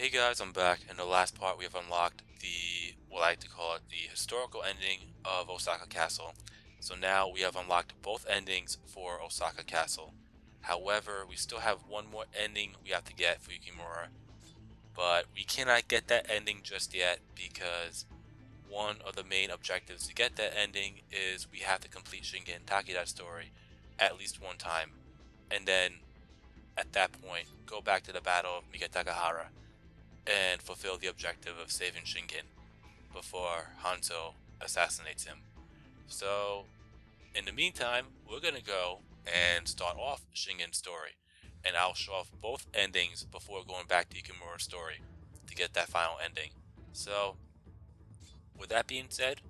Hey guys, I'm back. In the last part, we have unlocked what I like to call it, the historical ending of Osaka Castle. So now we have unlocked both endings for Osaka Castle. However, we still have one more ending we have to get for Yukimura, but we cannot get that ending just yet because one of the main objectives to get that ending is we have to complete Shingen Takeda's story at least one time, and then at that point, go back to the Battle of Mikatagahara and fulfill the objective of saving Shingen before Hanzo assassinates him. So, in the meantime, we're gonna go and start off Shingen's story, and I'll show off both endings before going back to Yukimura's story to get that final ending. So, with that being said,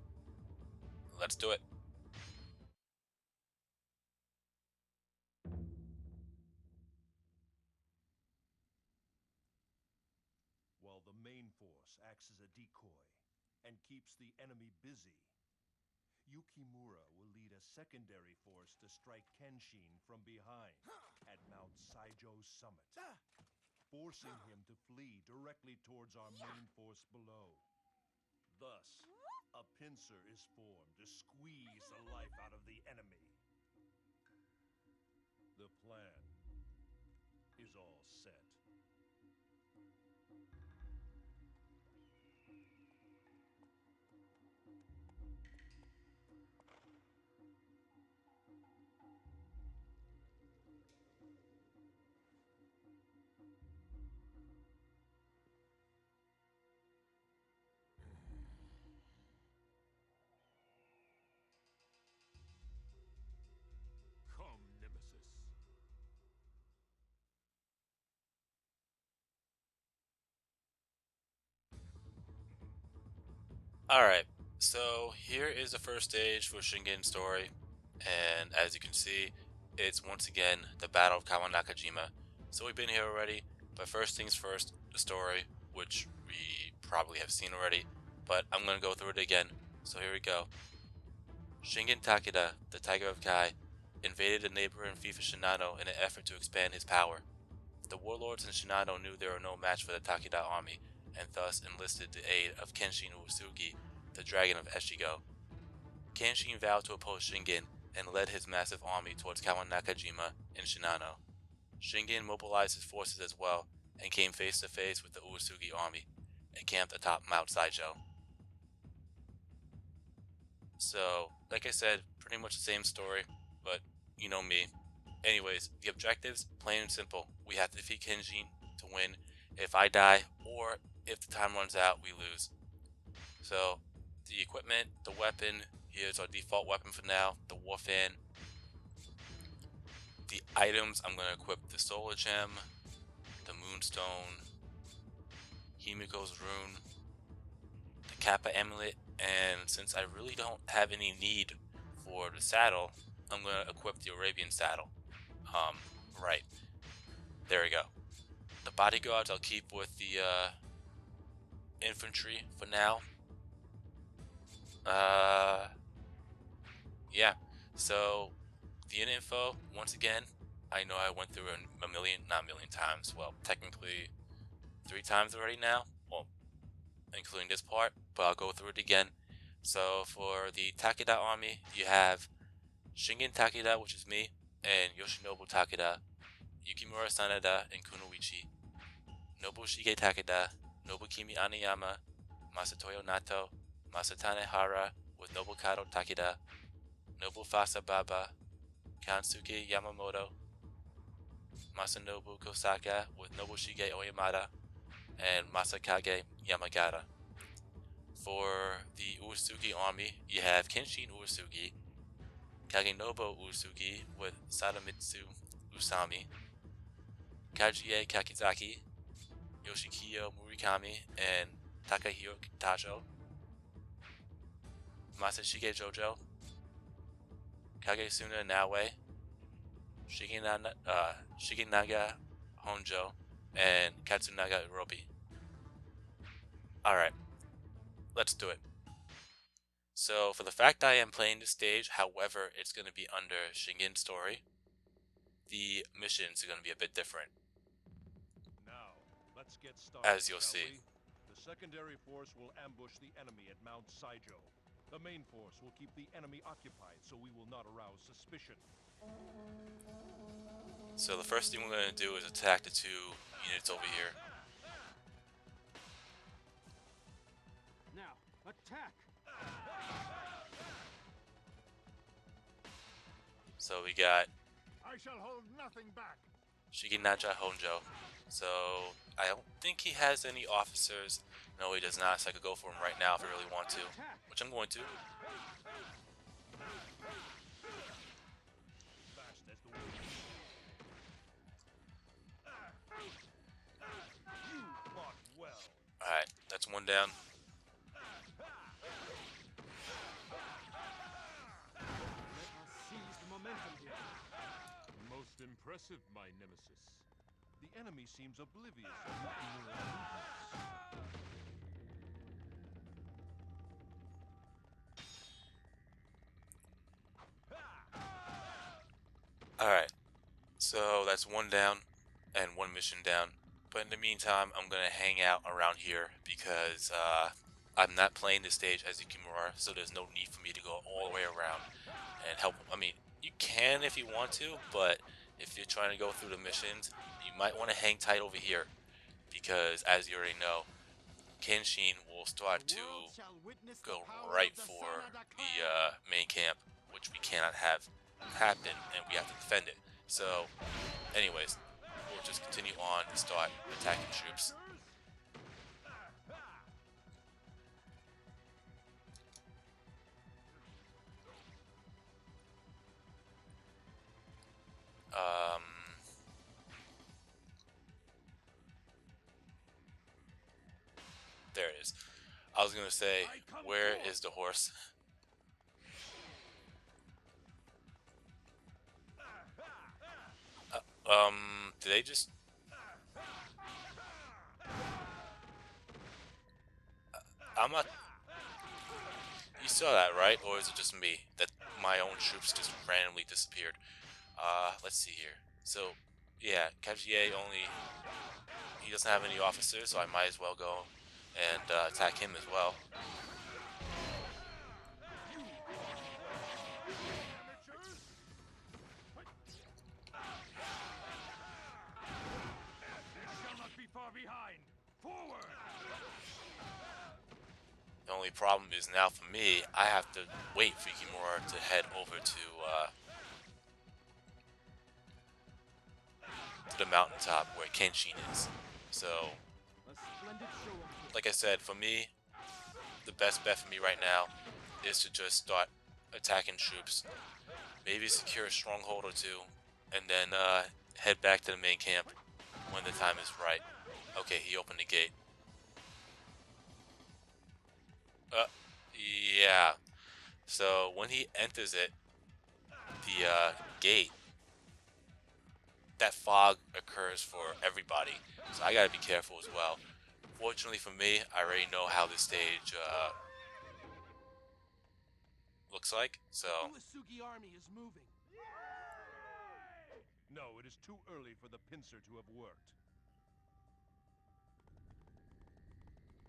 let's do it. While the main force acts as a decoy and keeps the enemy busy, Yukimura will lead a secondary force to strike Kenshin from behind at Mount Saijo's summit, forcing him to flee directly towards our main force below. Thus, a pincer is formed to squeeze the life out of the enemy. The plan is all set. Come, Nemesis. Alright, so here is the first stage for Shingen's story, and as you can see, it's once again the Battle of Kawanakajima. So we've been here already, but first things first, the story, which we probably have seen already, but I'm gonna go through it again. So here we go. Shingen Takeda, the Tiger of Kai, invaded the neighboring fief of Shinano in an effort to expand his power. The warlords in Shinano knew they were no match for the Takeda army, and thus enlisted the aid of Kenshin Uesugi, the Dragon of Eshigo. Kenshin vowed to oppose Shingen and led his massive army towards Kawanakajima in Shinano. Shingen mobilized his forces as well and came face to face with the Uesugi army, encamped atop Mount Saijo. So, like I said, pretty much the same story, but you know me. Anyways, the objectives, plain and simple. We have to defeat Kenshin to win. If I die, or if the time runs out, we lose. So, the equipment, the weapon, here's our default weapon for now, the War Fan. The items, I'm going to equip the Solar Gem, the Moonstone, Himiko's Rune, the Kappa Amulet, and since I really don't have any need for the saddle, I'm going to equip the Arabian Saddle. Right. There we go. The bodyguards I'll keep with the infantry for now. Uh, yeah. So the info, once again, I know I went through a million, not a million times. Well, technically 3 times already now. Well, including this part, but I'll go through it again. So for the Takeda army, you have Shingen Takeda, which is me, and Yoshinobu Takeda, Yukimura Sanada, and Kunoichi, Nobushige Takeda, Nobukimi Anayama, Masatoyo Nato, Masatane Hara with Nobukado Takeda, Nobufasa Baba, Kansuke Yamamoto, Masanobu Kosaka with Nobushige Oyamada, and Masakage Yamagata. For the Uesugi army, you have Kenshin Uesugi, Kagenobo Uesugi with Sadamitsu Usami, Kajie Kakizaki, Yoshikiyo Murikami, and Takahiro Tajo, Masashige Jojo, Kagesuna Nawe, Shiginaga Honjo, and Katsunaga Urobi. Alright, let's do it. So, for the fact I am playing this stage, however, it's going to be under Shingen's story, the missions are going to be a bit different. Now, let's Let's get started, as you'll shall see. we? The secondary force will ambush the enemy at Mount Saijo. The main force will keep the enemy occupied, so we will not arouse suspicion. So the first thing we're going to do is attack the 2 units over here. Now, attack! So we got I shall hold nothing back. Shingen Honjo. So I don't think he has any officers. No, he does not. So I could go for him right now if I really want to, which I'm going to. Fast as the wind. You fought well. Alright, that's one down. Let us seize the momentum here. Most impressive, my nemesis. The enemy seems oblivious of Yukimura's movements. Alright, so that's one down and one mission down. But in the meantime, I'm going to hang out around here because I'm not playing this stage as Yukimura, so there's no need for me to go all the way around and help. I mean, you can if you want to, but if you're trying to go through the missions, you might want to hang tight over here because, as you already know, Kenshin will start to go right for the main camp, which we cannot have happen, and we have to defend it. So, anyways, we'll just continue on and start attacking troops. There it is. I was gonna say, where is the horse? Did they just... I'm not... You saw that, right? Or is it just me? That my own troops just randomly disappeared. Let's see here. So, yeah, Kajiye only... He doesn't have any officers, so I might as well go and attack him as well. Behind. Forward. The only problem is now for me, I have to wait for Yukimura to head over to the mountaintop where Kenshin is. So, A splendid show of like I said, for me, the best bet for me right now is to just start attacking troops, maybe secure a stronghold or two, and then head back to the main camp when the time is right. Okay, he opened the gate. Yeah. So when he enters it, the gate, that fog occurs for everybody. So I gotta be careful as well. Fortunately for me, I already know how this stage looks like. So Uesugi army is moving. No, it is too early for the pincer to have worked.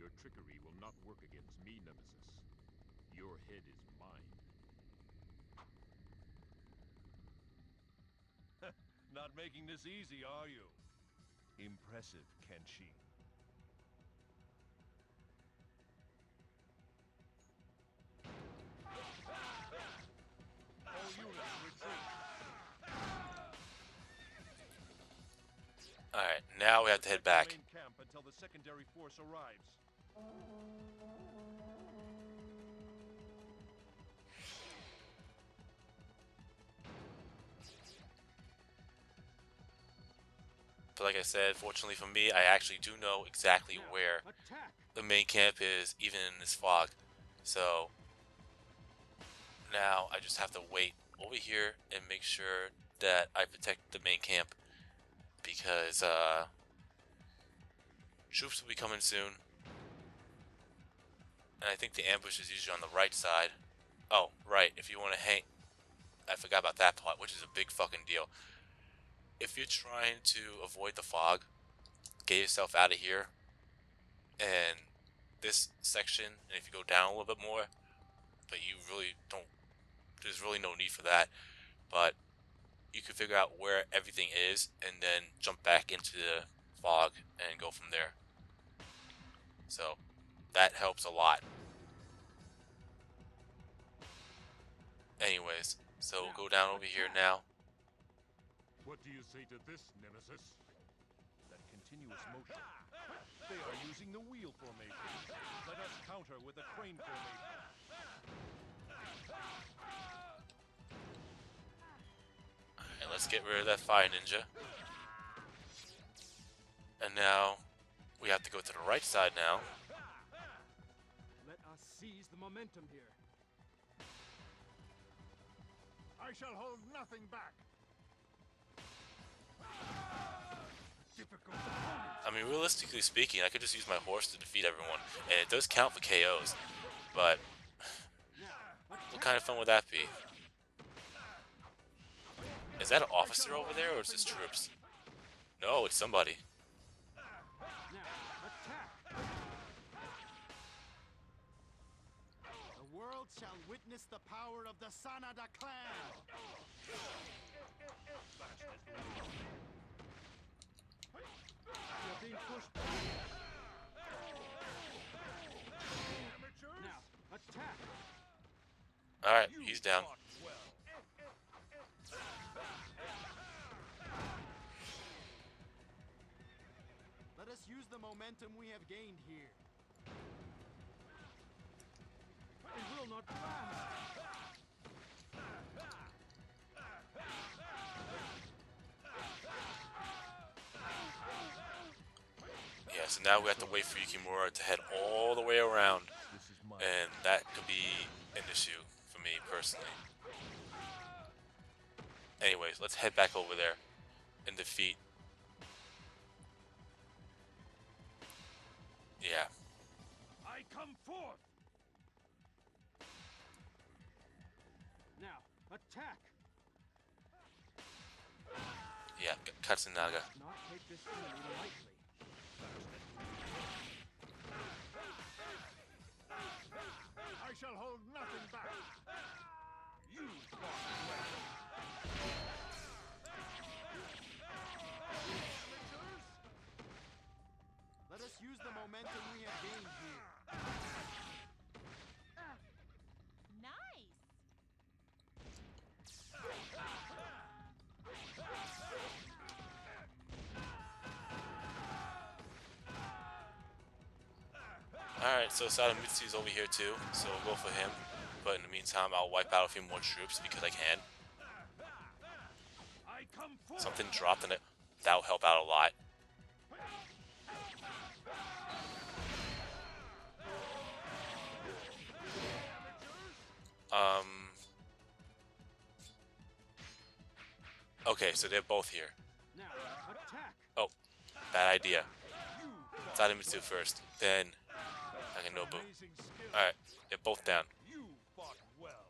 Your trickery will not work against me, Nemesis. Your head is mine. Not making this easy, are you? Impressive, Kenshin. All units retreat. alright, now we have to head back. Main camp until the secondary force arrives. But like I said, fortunately for me, I actually do know exactly where Attack! the main camp is, even in this fog. So now I just have to wait over here and make sure that I protect the main camp, because troops will be coming soon. And I think the ambush is usually on the right side. Oh, right, if you want to hang... I forgot about that part, which is a big fucking deal. If you're trying to avoid the fog, get yourself out of here. And this section, and if you go down a little bit more, but you really don't, there's really no need for that. But you can figure out where everything is and then jump back into the fog and go from there. So that helps a lot. Anyways, so we'll go down over here now. What do you say to this, Nemesis? That continuous motion. They are using the wheel formation. Let us counter with a crane formation. Alright, let's get rid of that fire ninja. And now we have to go to the right side now. Let us seize the momentum here. I shall hold nothing back. Difficult opponent. I mean, realistically speaking, I could just use my horse to defeat everyone, and it does count for KOs, but what kind of fun would that be? Is that an officer over there, or is this troops? No, it's somebody. Now, attack! The world shall witness the power of the Sanada clan! You're being pushed back. Now, attack! Alright, he's down. Fought well. Let us use the momentum we have gained here. It will not last! Yeah, so now we have to wait for Yukimura to head all the way around, This is my and that could be an issue for me personally. Anyways, let's head back over there and defeat. Yeah. I come forth! Now, attack! Yeah, Katsunaga. Not take this enemy lightly. I shall hold nothing back. You fought well. Let us use the momentum we have gained here. Nice. Alright, so Sadamitsu's over here too, so we'll go for him. But in the meantime, I'll wipe out a few more troops because I can. I come forth! Something dropped in it. That'll help out a lot. Okay, so they're both here. Now, attack! Oh, bad idea. You Sadamitsu first, then Nakanobu. Amazing skill. Alright, they're both down. You fought well.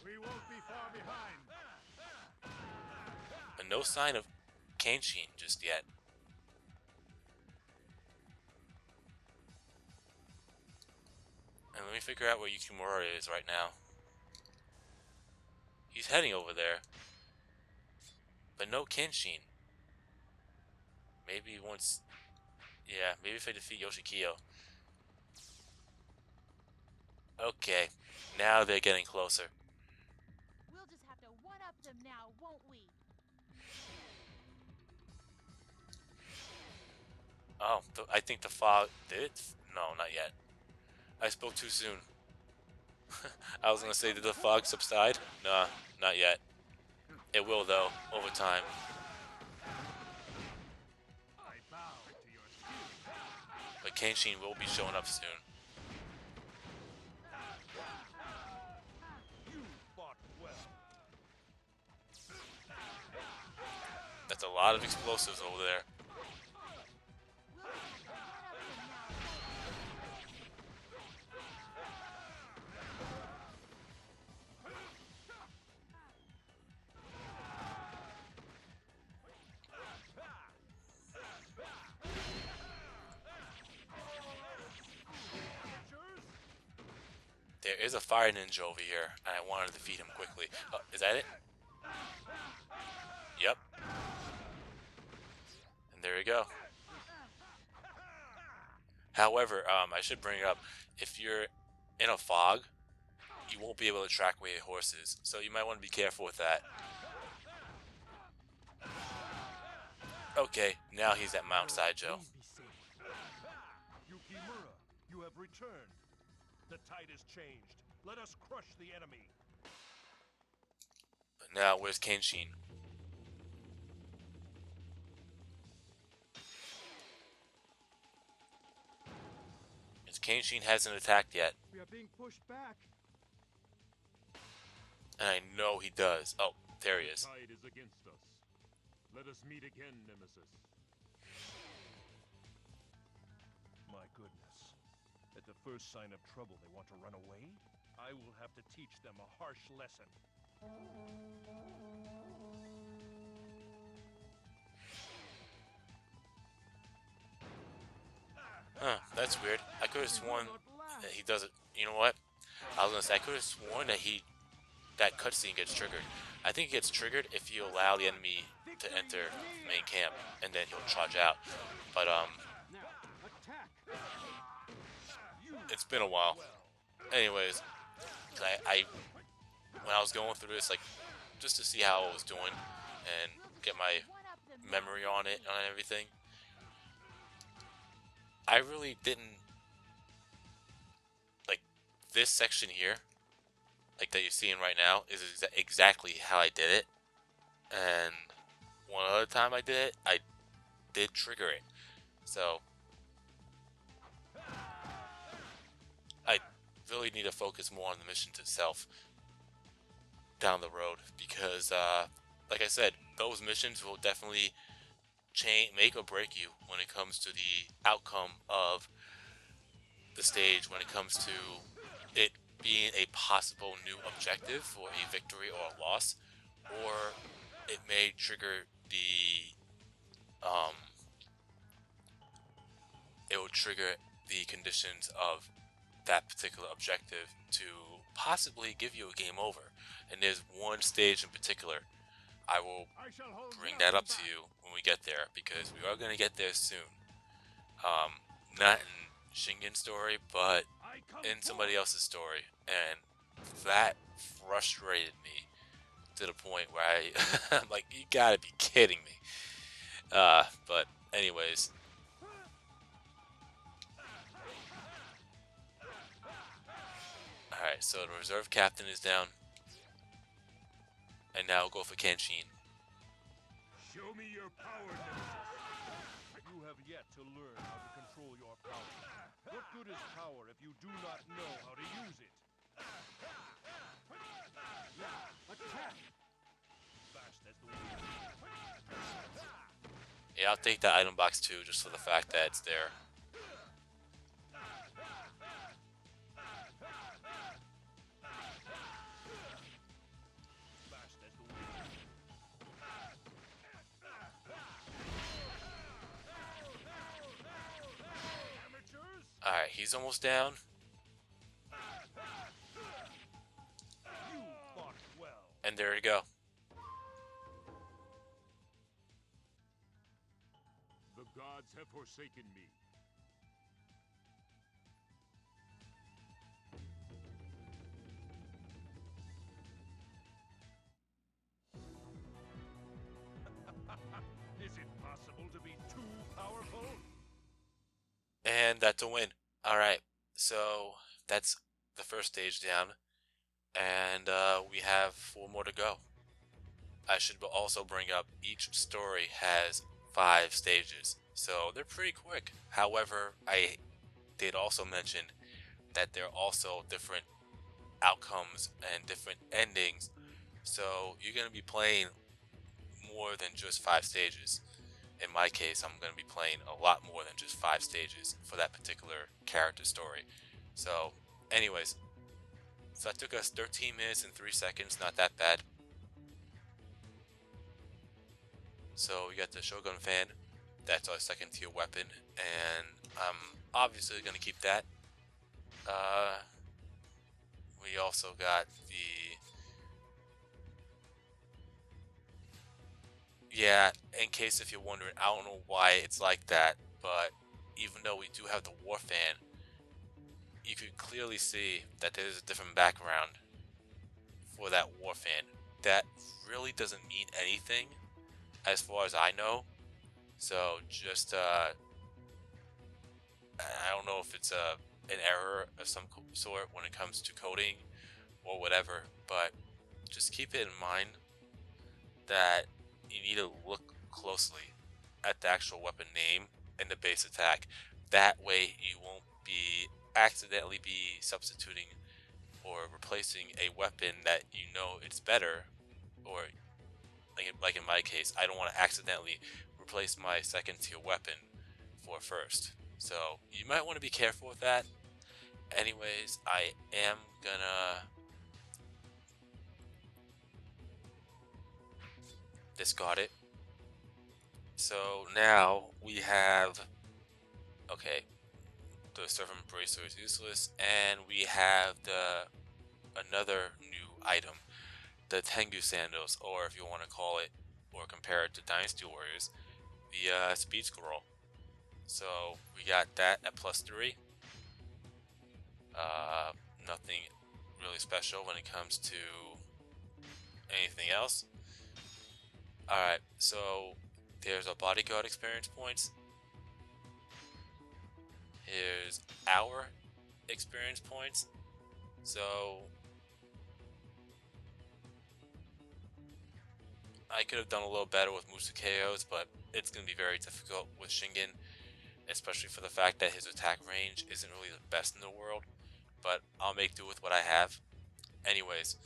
We won't be far behind. But no sign of Kenshin just yet. And let me figure out where Yukimura is right now. He's heading over there. But no Kenshin. Maybe once... Yeah, maybe if I defeat Yoshikiyo. Okay, now they're getting closer. We'll just have to one-up them now, won't we? Oh, I think the fog did? No, not yet. I spoke too soon. I was gonna say, did the fog subside? Nah, not yet. It will though, over time. I bow to your skill. But Kenshin will be showing up soon. You fought well. That's a lot of explosives over there. We'll just have to one-up them now. there is a fire ninja over here, and I want to defeat him quickly. Oh, is that it? Yep. And there we go. However, I should bring it up. If you're in a fog, you won't be able to track where your horse is, so you might want to be careful with that. Okay, now he's at Mount Saijo. Yukimura, you have returned. The tide has changed. Let us crush the enemy. But now, where's Kenshin? Kenshin hasn't attacked yet. We are being pushed back. And I know he does. Oh, there he is. The tide is against us. Let us meet again, Nemesis. My goodness. At the first sign of trouble, they want to run away? I will have to teach them a harsh lesson. Huh, that's weird. I could have sworn that he doesn't. You know what? I was gonna say, I could have sworn that that cutscene gets triggered. I think it gets triggered if you allow the enemy to enter main camp, and then he'll charge out. But Now, attack. it's been a while. Anyways, I when I was going through this, like, just to see how I was doing and get my memory on it and everything, I really didn't like this section here, like that you're seeing right now, is exactly how I did it. And one other time I did it, I did trigger it. So I really need to focus more on the mission itself down the road, because like I said, those missions will definitely make or break you when it comes to the outcome of the stage, when it comes to it being a possible new objective for a victory or a loss, or it may trigger the it will trigger the conditions of that particular objective to possibly give you a game over. And there's one stage in particular I will bring that up to you when we get there, because we are going to get there soon. Not in Shingen story, but in somebody else's story, and that frustrated me to the point where I'm like, you gotta be kidding me. But anyways, alright, so the reserve captain is down, and now we'll go for Kenshin. Show me your power, Nemesis. You have yet to learn how to control your power. What good is power if you do not know how to use it? Attack. Fast as the wind. Yeah, I'll take that item box too, just for the fact that it's there. Fast as the wind. Amateurs? Alright, he's almost down. You fought well. And there you go. The gods have forsaken me. Is it possible to be too powerful? And that's a win. Alright, so that's the first stage down. And we have 4 more to go. I should also bring up, each story has 5 stages, so they're pretty quick. However, I did also mention that there are also different outcomes and different endings, so you're going to be playing more than just 5 stages. In my case, I'm going to be playing a lot more than just 5 stages for that particular character story. So anyways, so that took us 13 minutes and 3 seconds, not that bad. So we got the Shogun Fan, that's our 2nd tier weapon, and I'm obviously going to keep that. We also got the... Yeah, in case if you're wondering, I don't know why it's like that, but even though we do have the war fan, you could clearly see that there's a different background for that war fan. That really doesn't mean anything, as far as I know. So just I don't know if it's an error of some sort when it comes to coding or whatever, but just keep it in mind that you need to look closely at the actual weapon name and the base attack. That way you won't be accidentally be substituting or replacing a weapon that you know it's better, or like in my case, I don't want to accidentally replace my second tier weapon for first. So you might want to be careful with that. Anyways, I am gonna discard it. So now we have, okay, the servant bracer is useless, and we have the another new item, the Tengu sandals, or if you want to call it or compare it to Dynasty Warriors, the speed scroll. So we got that at +3. Uh, Nothing really special when it comes to anything else. Alright, so there's a bodyguard experience points. Here's our experience points. So I could have done a little better with Musukeos, but it's going to be very difficult with Shingen, especially for the fact that his attack range isn't really the best in the world. But I'll make do with what I have. Anyways,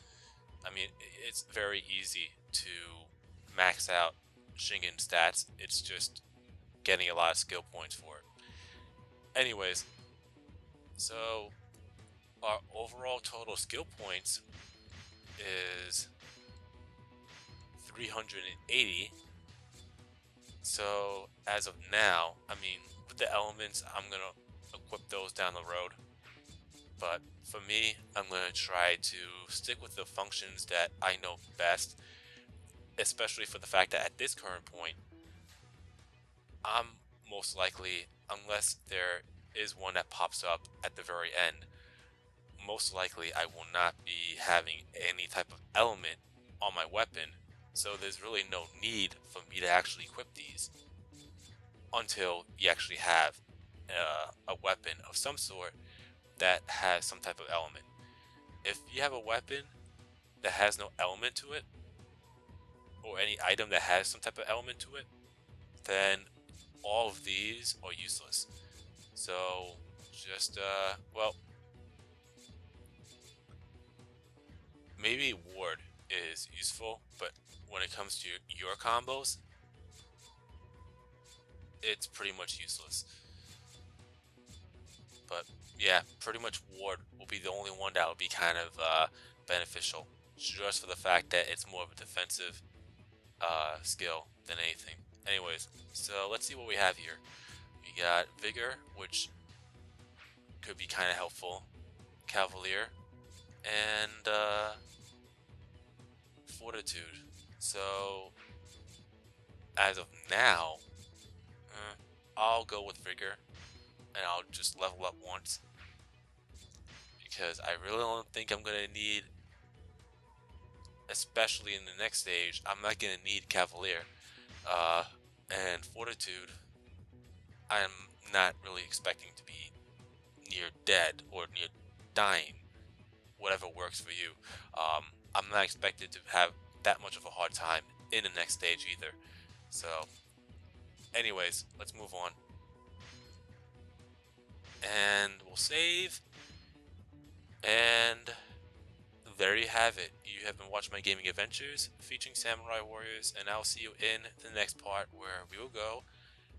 I mean, it's very easy to max out Shingen stats. It's just getting a lot of skill points for it. Anyways, so our overall total skill points is 380. So as of now, I mean, with the elements, I'm gonna equip those down the road. But for me, I'm gonna try to stick with the functions that I know best, especially for the fact that at this current point, I'm most likely, unless there is one that pops up at the very end, most likely I will not be having any type of element on my weapon, so there's really no need for me to actually equip these until you actually have a weapon of some sort that has some type of element. If you have a weapon that has no element to it, or any item that has some type of element to it, then all of these are useless. So just well, maybe ward is useful, but when it comes to your combos, it's pretty much useless. But yeah, pretty much ward will be the only one that will be kind of beneficial, just for the fact that it's more of a defensive skill than anything. Anyways, so let's see what we have here. We got Vigor, which could be kind of helpful, Cavalier, and Fortitude. So as of now, I'll go with Vigor, and I'll just level up once, because I really don't think I'm gonna need, especially in the next stage, I'm not gonna need Cavalier. And Fortitude, I'm not really expecting to be near dead or near dying. Whatever works for you. I'm not expected to have that much of a hard time in the next stage either. So, anyways, let's move on. And we'll save. And there you have it. You have been watching my gaming adventures featuring Samurai Warriors, and I'll see you in the next part where we will go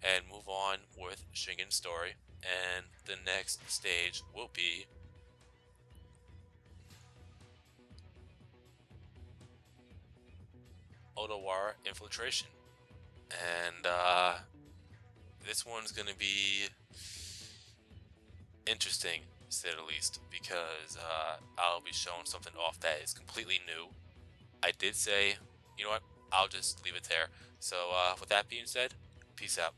and move on with Shingen's story. And the next stage will be Odawara Infiltration. And this one's gonna be interesting. to say the least, because I'll be showing something off that is completely new. I did say, you know what, I'll just leave it there. So with that being said, peace out.